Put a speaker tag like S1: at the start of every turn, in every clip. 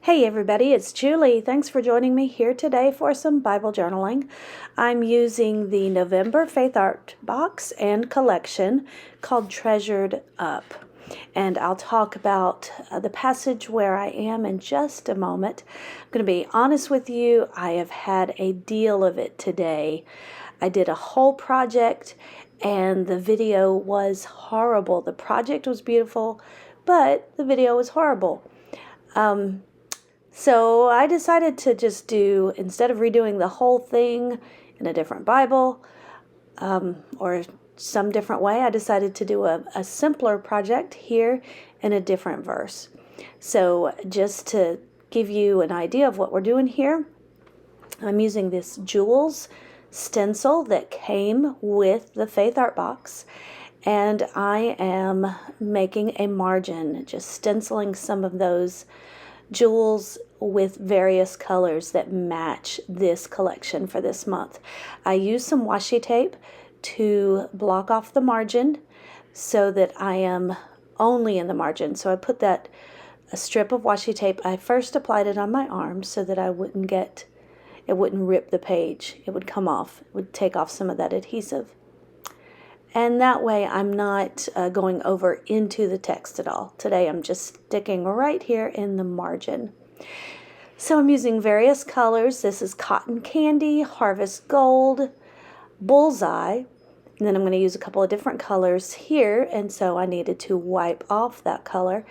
S1: Hey everybody, it's Julie. Thanks for joining me here today for some Bible journaling. I'm using the November Faith Art box and collection called Treasured Up. And I'll talk about the passage where I am in just a moment. I'm going to be honest with you, I have had a deal of it today. I did a whole project and the video was horrible. The project was beautiful, but the video was horrible. So I decided to just do, instead of redoing the whole thing in a different Bible or some different way, I decided to do a simpler project here in a different verse. So just to give you an idea of what we're doing here, I'm using this Jewels stencil that came with the Faith Art box, and I am making a margin, just stenciling some of those jewels with various colors that match this collection for this month. I use some washi tape to block off the margin so that I am only in the margin. So I put that a strip of washi tape, I first applied it on my arm so that it wouldn't rip the page. It would come off, it would take off some of that adhesive. And that way I'm not going over into the text at all. Today I'm just sticking right here in the margin. So I'm using various colors. This is Cotton Candy, Harvest Gold, Bullseye, and then I'm going to use a couple of different colors here, and so I needed to wipe off that color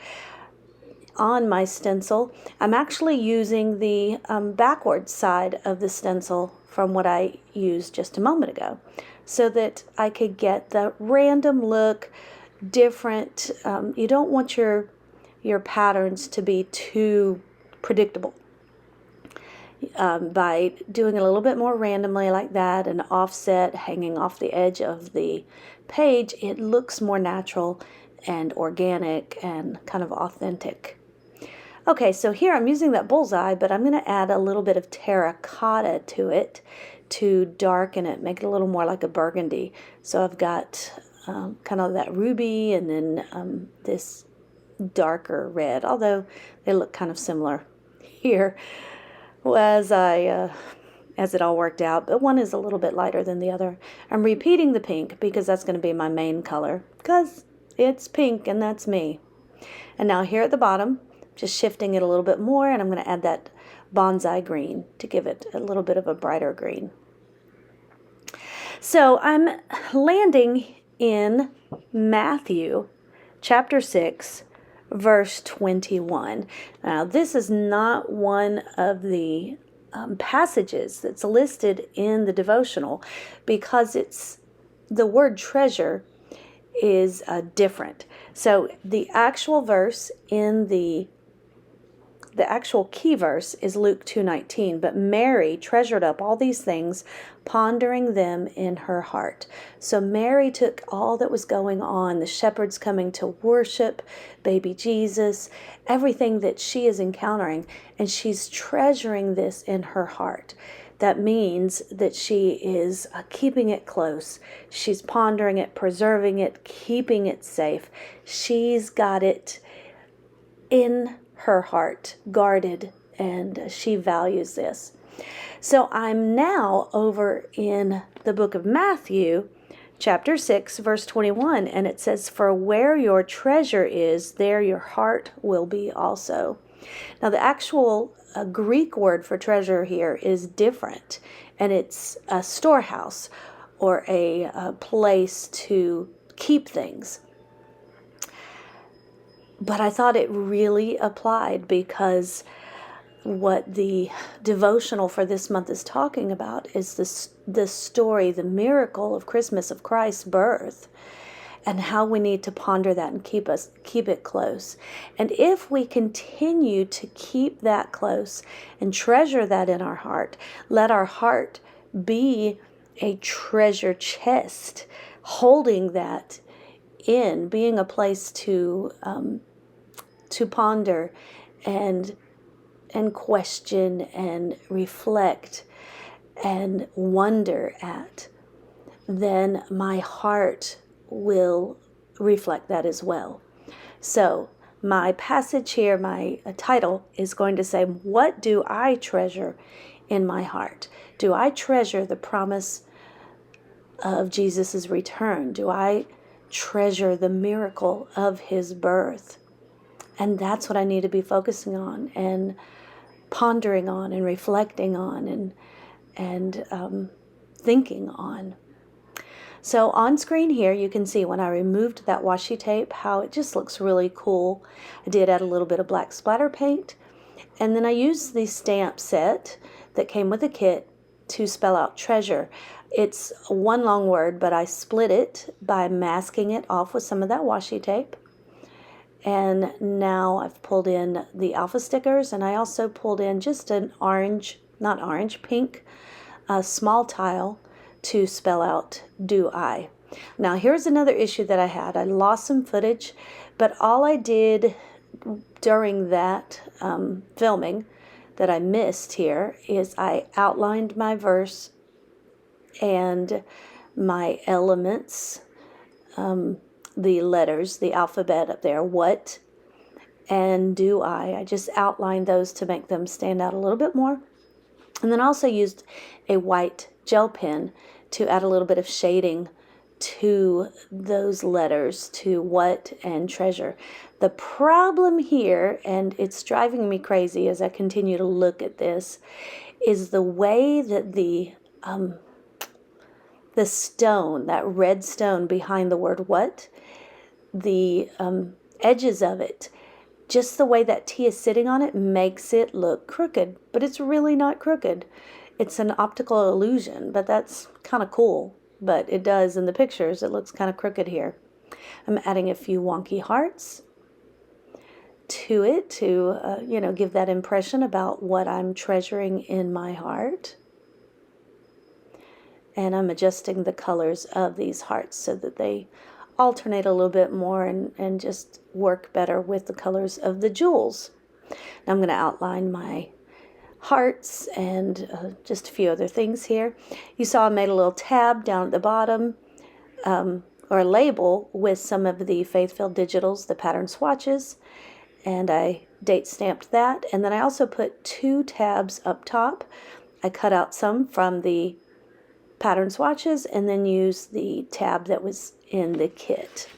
S1: on my stencil. I'm actually using the backward side of the stencil from what I used just a moment ago, so that I could get the random look, different. You don't want your patterns to be too predictable. By doing a little bit more randomly like that, an offset hanging off the edge of the page, it looks more natural and organic and kind of authentic. Okay, so here I'm using that bullseye, but I'm going to add a little bit of terracotta to it to darken it, make it a little more like a burgundy. So I've got kind of that ruby and then this darker red, although they look kind of similar here as it all worked out, but one is a little bit lighter than the other. I'm repeating the pink because that's going to be my main color, because it's pink and that's me. And now here at the bottom, just shifting it a little bit more, and I'm going to add that bonsai green to give it a little bit of a brighter green. So I'm landing in Matthew chapter 6, verse 21. Now, this is not one of the passages that's listed in the devotional because the word treasure is different. So the actual verse in the actual key verse is Luke 2:19, but Mary treasured up all these things, pondering them in her heart. So Mary took all that was going on, the shepherds coming to worship baby Jesus, everything that she is encountering, and she's treasuring this in her heart. That means that she is keeping it close. She's pondering it, preserving it, keeping it safe. She's got it in her heart, guarded, and she values this. So I'm now over in the book of Matthew, chapter 6, verse 21, and it says, "For where your treasure is, there your heart will be also." Now the actual Greek word for treasure here is different, and it's a storehouse or a place to keep things. But I thought it really applied because what the devotional for this month is talking about is the story, the miracle of Christmas, of Christ's birth, and how we need to ponder that and keep it close. And if we continue to keep that close and treasure that in our heart, let our heart be a treasure chest, holding that in, being a place to ponder and question and reflect and wonder at, then my heart will reflect that as well. So my passage here, my title is going to say, what do I treasure in my heart? Do I treasure the promise of Jesus' return? Do I treasure the miracle of his birth? And that's what I need to be focusing on and pondering on and reflecting on and thinking on. So on screen here, you can see when I removed that washi tape, how it just looks really cool. I did add a little bit of black splatter paint. And then I used the stamp set that came with the kit to spell out treasure. It's one long word, but I split it by masking it off with some of that washi tape. And now I've pulled in the alpha stickers, and I also pulled in just an pink small tile to spell out do I. Now here's another issue that I had. I lost some footage, but all I did during that filming that I missed here is I outlined my verse and my elements, the letters, the alphabet up there, what and do I just outlined those to make them stand out a little bit more. And then I also used a white gel pen to add a little bit of shading to those letters, to what and treasure. The problem here, and it's driving me crazy as I continue to look at this, is the way that the stone, that red stone behind the word what, the edges of it, just the way that T is sitting on it makes it look crooked, but it's really not crooked. It's an optical illusion, but that's kind of cool. But it does in the pictures, it looks kind of crooked here. I'm adding a few wonky hearts to it to, give that impression about what I'm treasuring in my heart. And I'm adjusting the colors of these hearts so that they alternate a little bit more and just work better with the colors of the jewels. Now I'm going to outline my hearts and just a few other things here. You saw I made a little tab down at the bottom, or a label with some of the Faithfilled digitals, the pattern swatches, and I date stamped that. And then I also put 2 tabs up top. I cut out some from the pattern swatches and then used the tab that was in the kit.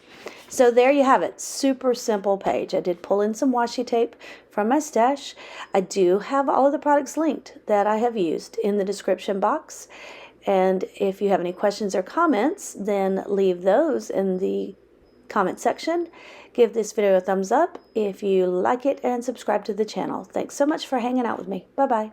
S1: So there you have it. Super simple page. I did pull in some washi tape from my stash. I do have all of the products linked that I have used in the description box. And if you have any questions or comments, then leave those in the comment section. Give this video a thumbs up if you like it and subscribe to the channel. Thanks so much for hanging out with me. Bye-bye.